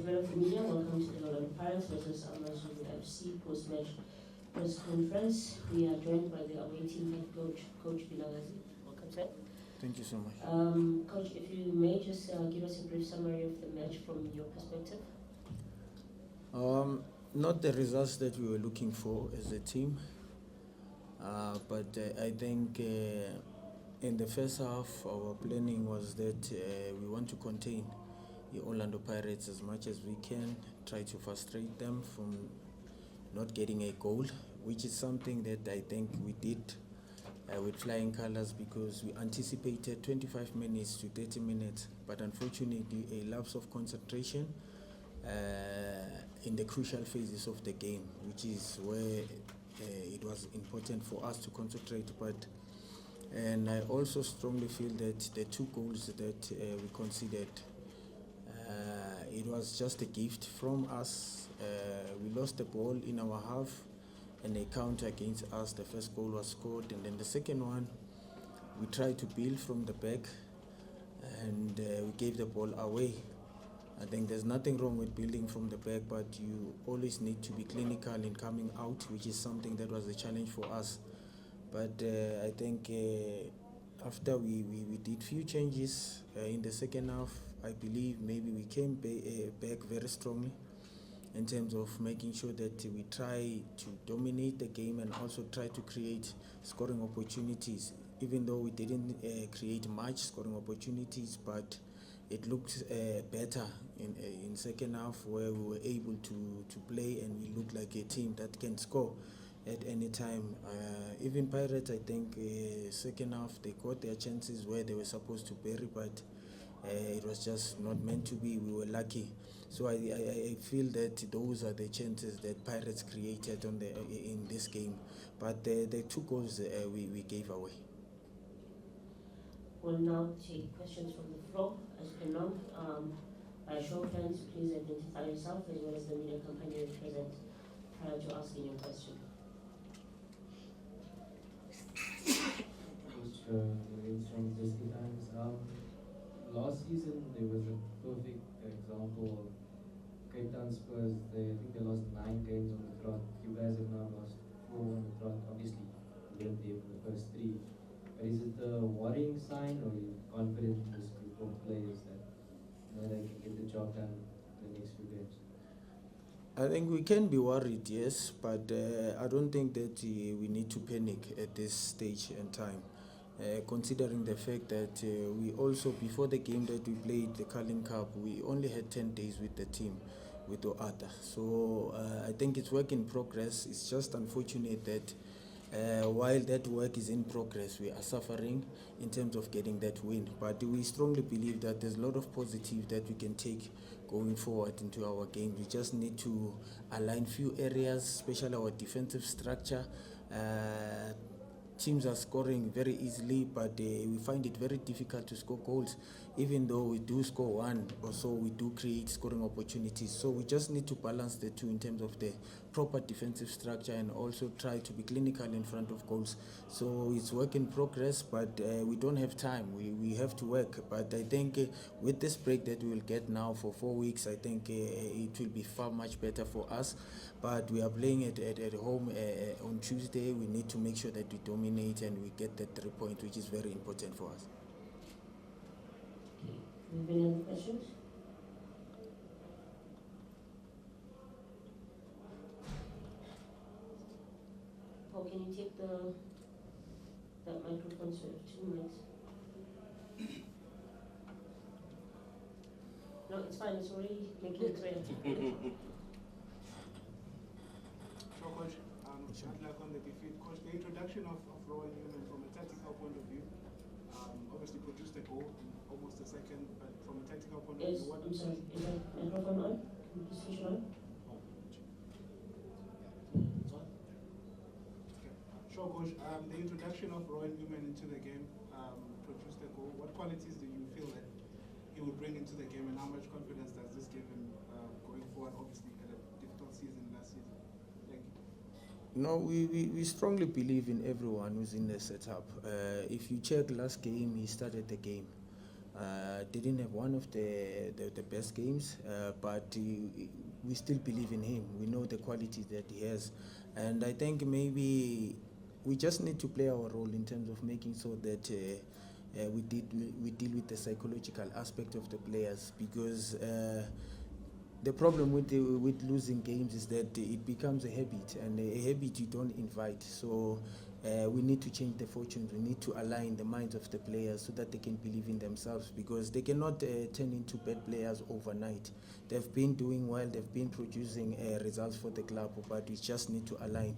Gentlemen of the media, welcome to the London Pirates versus AmaZulu FC post-match press conference. We are joined by the away team head coach, Coach Vilakazi. Welcome, sir. Thank you so much. Coach, if you may just give us a brief summary of the match from your perspective. Not the results that we were looking for as a team, but I think in the first half our planning was that we want to contain the Orlando Pirates as much as we can, try to frustrate them from not getting a goal, which is something that I think we did with flying colors, because we anticipated 25 minutes to 30 minutes, but unfortunately a lapse of concentration in the crucial phases of the game, which is where it was important for us to concentrate. And I also strongly feel that the two goals that we conceded, it was just a gift from us. We lost the ball in our half and a counter against us. The first goal was scored, and then the second one we tried to build from the back, and we gave the ball away. I think there's nothing wrong with building from the back, but you always need to be clinical in coming out, which is something that was a challenge for us. But I think after we did few changes in the second half, I believe maybe we came back very strongly in terms of making sure that we try to dominate the game and also try to create scoring opportunities, even though we didn't create much scoring opportunities, but it looked better in second half, where we were able to play and we looked like a team that can score at any time. Even Pirates, I think second half they got their chances where they were supposed to bury, but it was just not meant to be. We were lucky. So I feel that those are the chances that Pirates created in this game, but the two goals we gave away. We'll now take questions from the floor. As per norm, by show of hands, please identify yourself as well as the media company you represent prior to asking your question. From Disney Times. Last season there was a perfect example of Cape Town Spurs. I think they lost 9 games on the trot. You guys have now lost 4 on the trot. Obviously, you weren't there for the first 3. But is it a worrying sign, or are you confident in this group of players that they can get the job done in the next few games? I think we can be worried, yes, but I don't think that we need to panic at this stage and time. Considering the fact that we also, before the game that we played, the Carling Cup, we only had 10 days with the team, with Oata. So I think it's work in progress. It's just unfortunate that while that work is in progress, we are suffering in terms of getting that win. But we strongly believe that there's a lot of positive that we can take going forward into our game. We just need to align few areas, especially our defensive structure. Teams are scoring very easily, but we find it very difficult to score goals. Even though we do score one or so, we do create scoring opportunities. So we just need to balance the two in terms of the proper defensive structure and also try to be clinical in front of goals. So it's work in progress, but we don't have time. We have to work. But I think with this break that we will get now for 4 weeks, I think it will be far much better for us. But we are playing it at home on Tuesday. We need to make sure that we dominate and we get the 3 points, which is very important for us. Any other questions? Or can you take that microphone, so 2 minutes? No, it's fine. It's already making its way. So, Coach, good luck on the defeat. Coach, the introduction of Rowan Newman from a tactical point of view, obviously produced a goal in almost a second, but from a tactical point of view, what... I'm sorry, is that microphone on? Can you please switch it on? Sure, Coach. The introduction of Rowan Newman into the game produced a goal. What qualities do you feel that he would bring into the game, and how much confidence does this give him going forward, obviously, at a difficult season last season? Thank you. No, we strongly believe in everyone who's in the setup. If you check last game, he started the game. Didn't have one of the best games, but we still believe in him. We know the qualities that he has, and I think maybe we just need to play our role in terms of making sure that we deal with the psychological aspect of the players, because the problem with losing games is that it becomes a habit, and a habit you don't invite. So we need to change the fortunes. We need to align the minds of the players so that they can believe in themselves, because they cannot turn into bad players overnight. They've been doing well, they've been producing results for the club, but we just need to align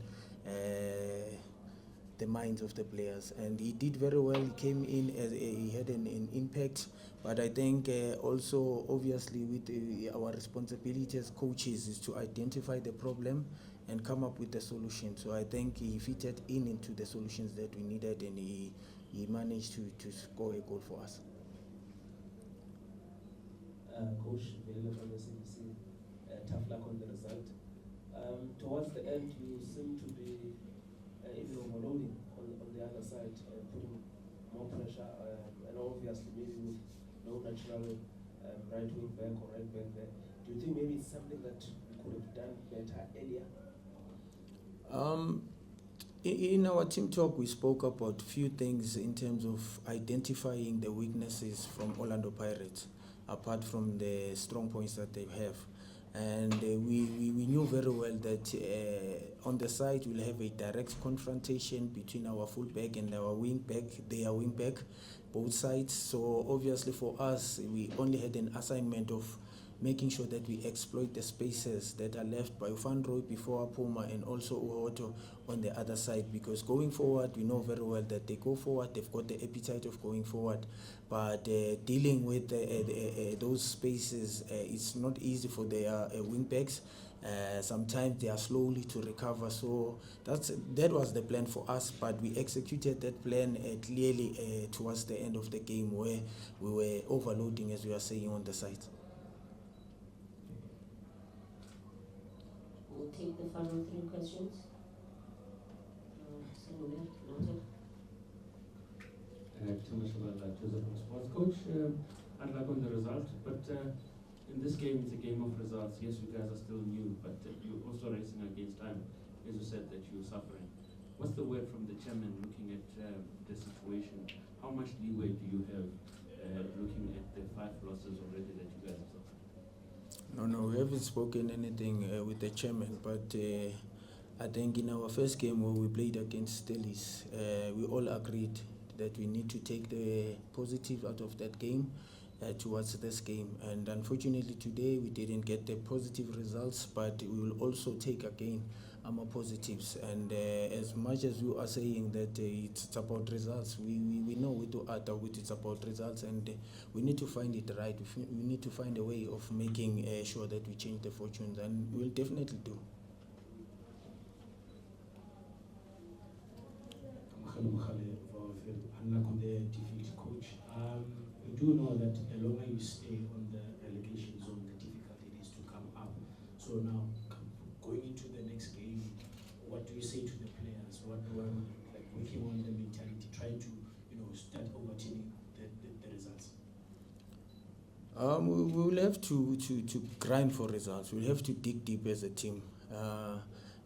the minds of the players. And he did very well. He came in as he had an impact, but I think also obviously with our responsibility as coaches is to identify the problem and come up with the solution. So I think he fitted into the solutions that we needed, and he managed to score a goal for us. Coach, very much on the CBC, tough luck on the result. Towards the end, you seem to be even overloading on the other side, putting more pressure, and obviously maybe with no natural right wing back or right back there. Do you think maybe it's something that we could have done better earlier? In our team talk, we spoke about few things in terms of identifying the weaknesses from Orlando Pirates, apart from the strong points that they have. And we knew very well that on the side we'll have a direct confrontation between our fullback and our their wing back, both sides. So obviously for us, we only had an assignment of making sure that we exploit the spaces that are left by Van Rooij before Puma, and also Uhoto on the other side, because going forward, we know very well that they go forward, they've got the appetite of going forward, but dealing with those spaces, it's not easy for their wing backs. Sometimes they are slowly to recover. So that was the plan for us, but we executed that plan clearly towards the end of the game, where we were overloading, as we are saying, on the side. We'll take the final 3 questions. Noted. Too much about that, Joseph from Sports. Coach, I'd like on the result, but in this game, it's a game of results. Yes, you guys are still new, but you're also racing against time, as you said that you're suffering. What's the word from the chairman looking at the situation? How much leeway do you have looking at the 5 losses already that you guys have suffered? No, we haven't spoken anything with the chairman, but I think in our first game where we played against Stellis, we all agreed that we need to take the positive out of that game towards this game. And unfortunately today we didn't get the positive results, but we will also take again our positives. And as much as you are saying that it's about results, we know we do it's about results, and we need to find it right. We need to find a way of making sure that we change the fortunes, and we'll definitely do. On the defeat, coach. We do know that the longer you stay on the relegation zone, the difficult it is to come up. So now, going into the next game, what do you say to the players? What like working on the mentality, trying to start overturning the results? We will have to grind for results. We'll have to dig deep as a team.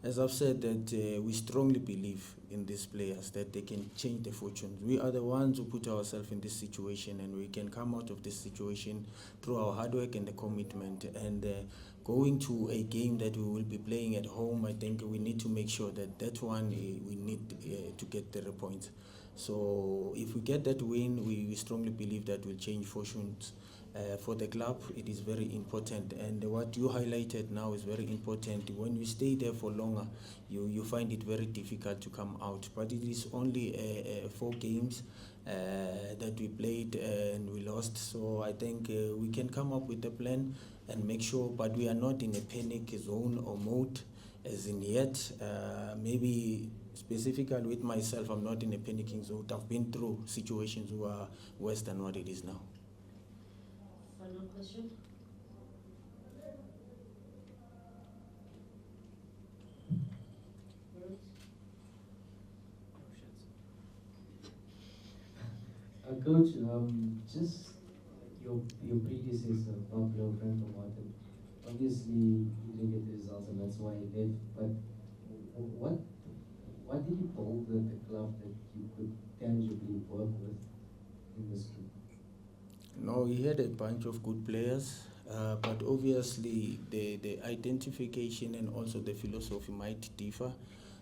As I've said, that we strongly believe in these players, that they can change the fortunes. We are the ones who put ourselves in this situation, and we can come out of this situation through our hard work and the commitment. And going to a game that we will be playing at home, I think we need to make sure that one we need to get the points. So if we get that win, we strongly believe that will change fortunes. For the club, it is very important, and what you highlighted now is very important. When you stay there for longer, you find it very difficult to come out. But it is only 4 games that we played and we lost. So I think we can come up with a plan and make sure, but we are not in a panic zone or mode as in yet. Maybe specifically with myself, I'm not in a panicking zone. I've been through situations who are worse than what it is now. Final question? Coach, just your predecessor, Pablo, obviously he didn't get the results and that's why he left. But what did he build the club that you could tangibly work with in this group? No, he had a bunch of good players, but obviously the identification and also the philosophy might differ.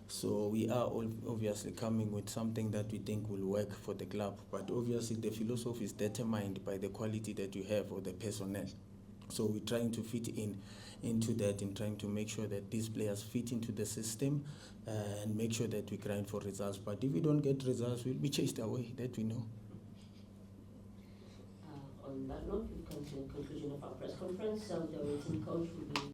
So we are all obviously coming with something that we think will work for the club. But obviously the philosophy is determined by the quality that you have or the personnel. So we're trying to fit into that and trying to make sure that these players fit into the system and make sure that we grind for results. But if we don't get results, we'll be chased away, that we know. On that note, we've come to the conclusion of our press conference. The waiting coach will be